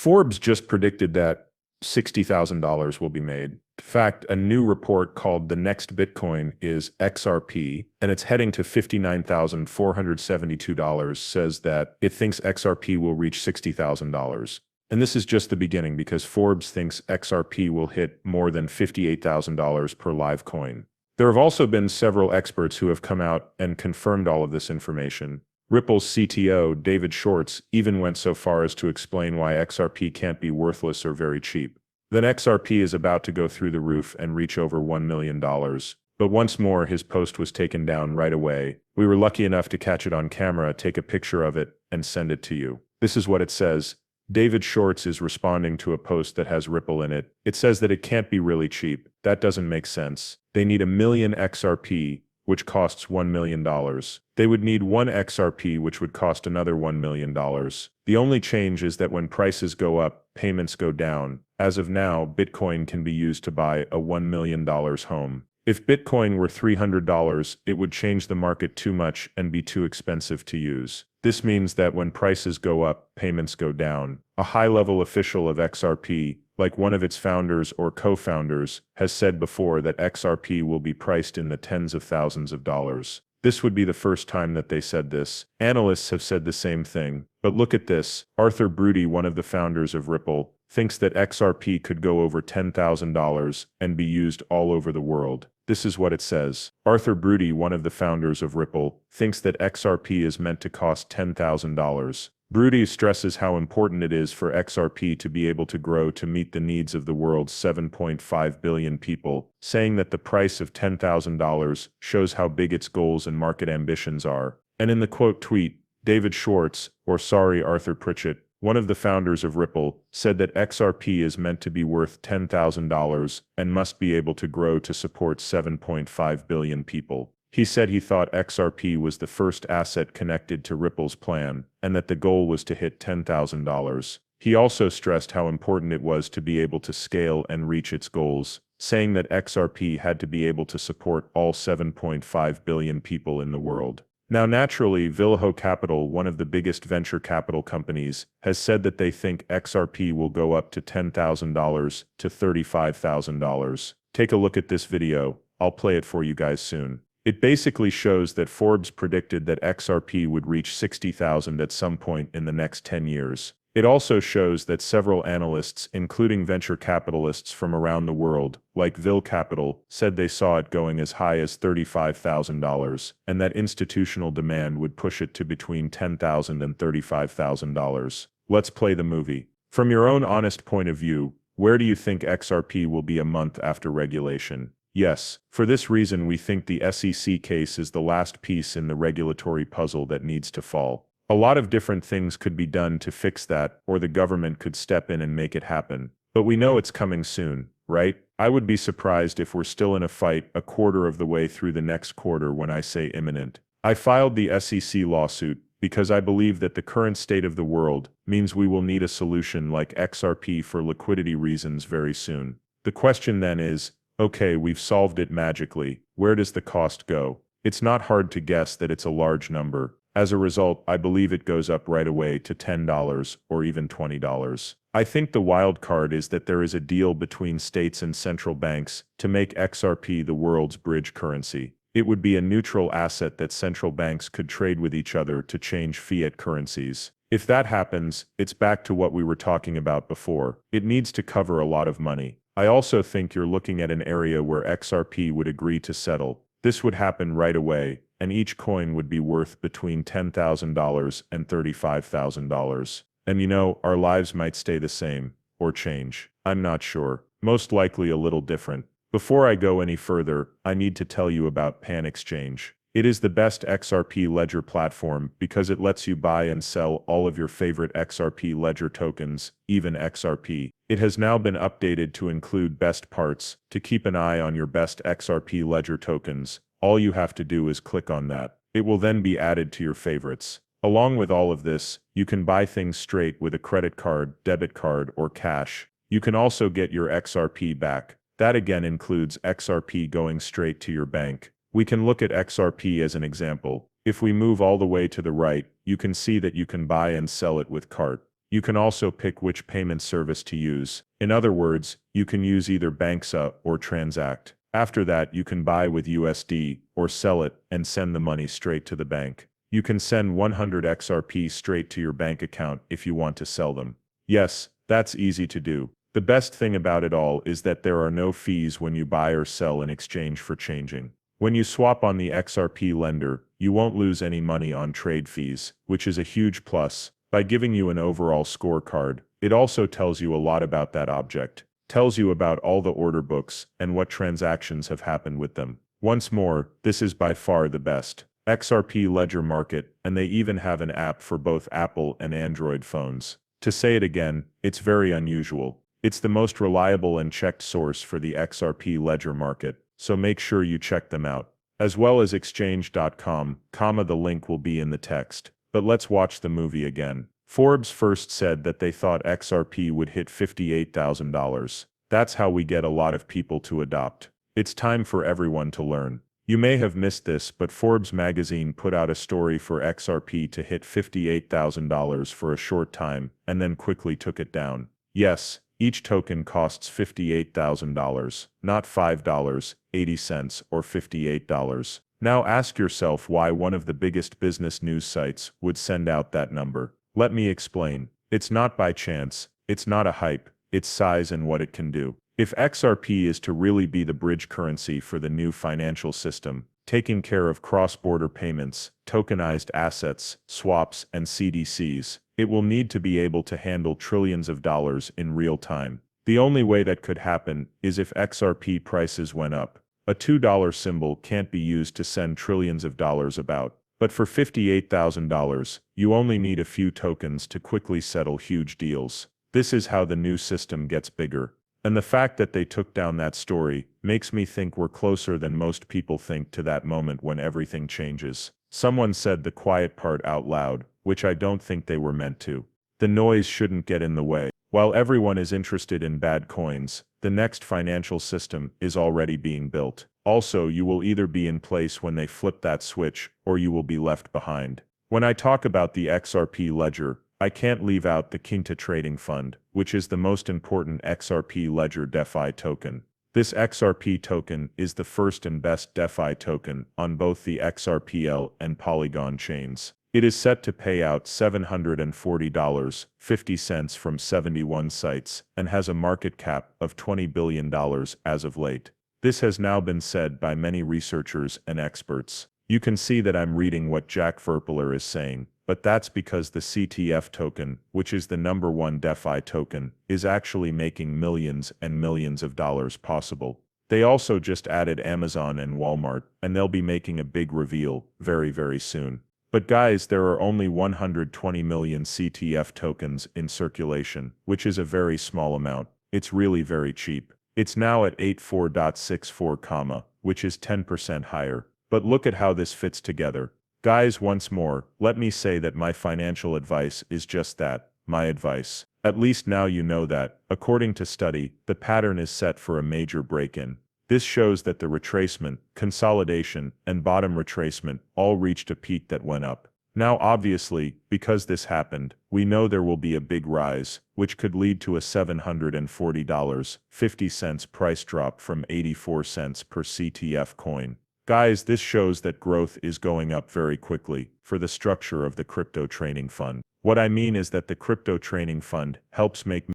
Forbes just predicted that $60,000 will be made. In fact, a new report called The Next Bitcoin is XRP, and it's heading to $59,472, says that it thinks XRP will reach $60,000. And this is just the beginning because Forbes thinks XRP will hit more than $58,000 per live coin. There have also been several experts who have come out and confirmed all of this information. Ripple's CTO, David Shorts, even went so far as to explain why XRP can't be worthless or very cheap. Then XRP is about to go through the roof and reach over $1 million. But once more, his post was taken down right away. We were lucky enough to catch it on camera, take a picture of it, and send it to you. This is what it says. David Shorts is responding to a post that has Ripple in it. It says that it can't be really cheap. That doesn't make sense. They need 1 million XRP, which costs $1 million. They would need 1 XRP, which would cost another $1 million. The only change is that when prices go up, payments go down. As of now, Bitcoin can be used to buy a $1 million home. If Bitcoin were $300, it would change the market too much and be too expensive to use. This means that when prices go up, payments go down. A high-level official of XRP, like one of its founders or co-founders, has said before that XRP will be priced in the tens of thousands of dollars. This would be the first time that they said this. Analysts have said the same thing. But look at this. Arthur Brody, one of the founders of Ripple, thinks that XRP could go over $10,000 and be used all over the world. This is what it says. Arthur Brody, one of the founders of Ripple, thinks that XRP is meant to cost $10,000. Brody stresses how important it is for XRP to be able to grow to meet the needs of the world's 7.5 billion people, saying that the price of $10,000 shows how big its goals and market ambitions are. And in the quote tweet, David Schwartz, or sorry Arthur Pritchett, one of the founders of Ripple, said that XRP is meant to be worth $10,000 and must be able to grow to support 7.5 billion people. He said he thought XRP was the first asset connected to Ripple's plan, and that the goal was to hit $10,000. He also stressed how important it was to be able to scale and reach its goals, saying that XRP had to be able to support all 7.5 billion people in the world. Now naturally, Vilho Capital, one of the biggest venture capital companies, has said that they think XRP will go up to $10,000 to $35,000. Take a look at this video. I'll play it for you guys soon. It basically shows that Forbes predicted that XRP would reach 60,000 at some point in the next 10 years. It also shows that several analysts, including venture capitalists from around the world, like Vil Capital, said they saw it going as high as $35,000, and that institutional demand would push it to between $10,000 and $35,000. Let's play the movie. From your own honest point of view, where do you think XRP will be a month after regulation? Yes, for this reason we think the SEC case is the last piece in the regulatory puzzle that needs to fall. A lot of different things could be done to fix that, or the government could step in and make it happen. But we know it's coming soon, right? I would be surprised if we're still in a fight a quarter of the way through the next quarter when I say imminent. I filed the SEC lawsuit because I believe that the current state of the world means we will need a solution like XRP for liquidity reasons very soon. The question then is, okay, we've solved it magically. Where does the cost go? It's not hard to guess that it's a large number. As a result, I believe it goes up right away to $10 or even $20. I think the wild card is that there is a deal between states and central banks to make XRP the world's bridge currency. It would be a neutral asset that central banks could trade with each other to change fiat currencies. If that happens, it's back to what we were talking about before. It needs to cover a lot of money. I also think you're looking at an area where XRP would agree to settle. This would happen right away, and each coin would be worth between $10,000 and $35,000. And you know, our lives might stay the same, or change. I'm not sure. Most likely a little different. Before I go any further, I need to tell you about Pan Exchange. It is the best XRP ledger platform because it lets you buy and sell all of your favorite XRP ledger tokens, even XRP. It has now been updated to include best parts. To keep an eye on your best XRP ledger tokens, all you have to do is click on that. It will then be added to your favorites. Along with all of this, you can buy things straight with a credit card, debit card, or cash. You can also get your XRP back. That again includes XRP going straight to your bank. We can look at XRP as an example. If we move all the way to the right, you can see that you can buy and sell it with cart. You can also pick which payment service to use. In other words, you can use either Banksa or Transact. After that, you can buy with USD or sell it and send the money straight to the bank. You can send 100 XRP straight to your bank account if you want to sell them. Yes, that's easy to do. The best thing about it all is that there are no fees when you buy or sell in exchange for changing. When you swap on the XRP lender, you won't lose any money on trade fees, which is a huge plus. By giving you an overall scorecard, it also tells you a lot about that object, tells you about all the order books and what transactions have happened with them. Once more, this is by far the best XRP ledger market, and they even have an app for both Apple and Android phones. To say it again, it's very unusual. It's the most reliable and checked source for the XRP ledger market, so make sure you check them out. As well as exchange.com, the link will be in the text. But let's watch the movie again. Forbes first said that they thought XRP would hit $58,000. That's how we get a lot of people to adopt. It's time for everyone to learn. You may have missed this, but Forbes magazine put out a story for XRP to hit $58,000 for a short time, and then quickly took it down. Yes, each token costs $58,000, not $5.80 or $58. Now ask yourself why one of the biggest business news sites would send out that number. Let me explain. It's not by chance, it's not a hype, it's size and what it can do. If XRP is to really be the bridge currency for the new financial system, taking care of cross-border payments, tokenized assets, swaps, and CDCs, it will need to be able to handle trillions of dollars in real time. The only way that could happen is if XRP prices went up. A $2 symbol can't be used to send trillions of dollars about. But for $58,000, you only need a few tokens to quickly settle huge deals. This is how the new system gets bigger. And the fact that they took down that story makes me think we're closer than most people think to that moment when everything changes. Someone said the quiet part out loud, which I don't think they were meant to. The noise shouldn't get in the way. While everyone is interested in bad coins, the next financial system is already being built. Also, you will either be in place when they flip that switch, or you will be left behind. When I talk about the XRP ledger, I can't leave out the Quinta Trading Fund, which is the most important XRP ledger DeFi token. This XRP token is the first and best DeFi token on both the XRPL and Polygon chains. It is set to pay out $740.50 from 71 sites and has a market cap of $20 billion as of late. This has now been said by many researchers and experts. You can see that I'm reading what Jack Verpiller is saying, but that's because the CTF token, which is the #1 DeFi token, is actually making millions and millions of dollars possible. They also just added Amazon and Walmart, and they'll be making a big reveal very, very soon. But guys, there are only 120 million CTF tokens in circulation, which is a very small amount. It's really very cheap. It's now at 84.64, which is 10% higher. But look at how this fits together. Guys, once more, let me say that my financial advice is just that, my advice. At least now you know that, according to study, the pattern is set for a major break-in. This shows that the retracement, consolidation, and bottom retracement all reached a peak that went up. Now obviously, because this happened, we know there will be a big rise, which could lead to a $740.50 price drop from 84 cents per CTF coin. Guys, this shows that growth is going up very quickly for the structure of the crypto trading fund. What I mean is that the crypto trading fund helps make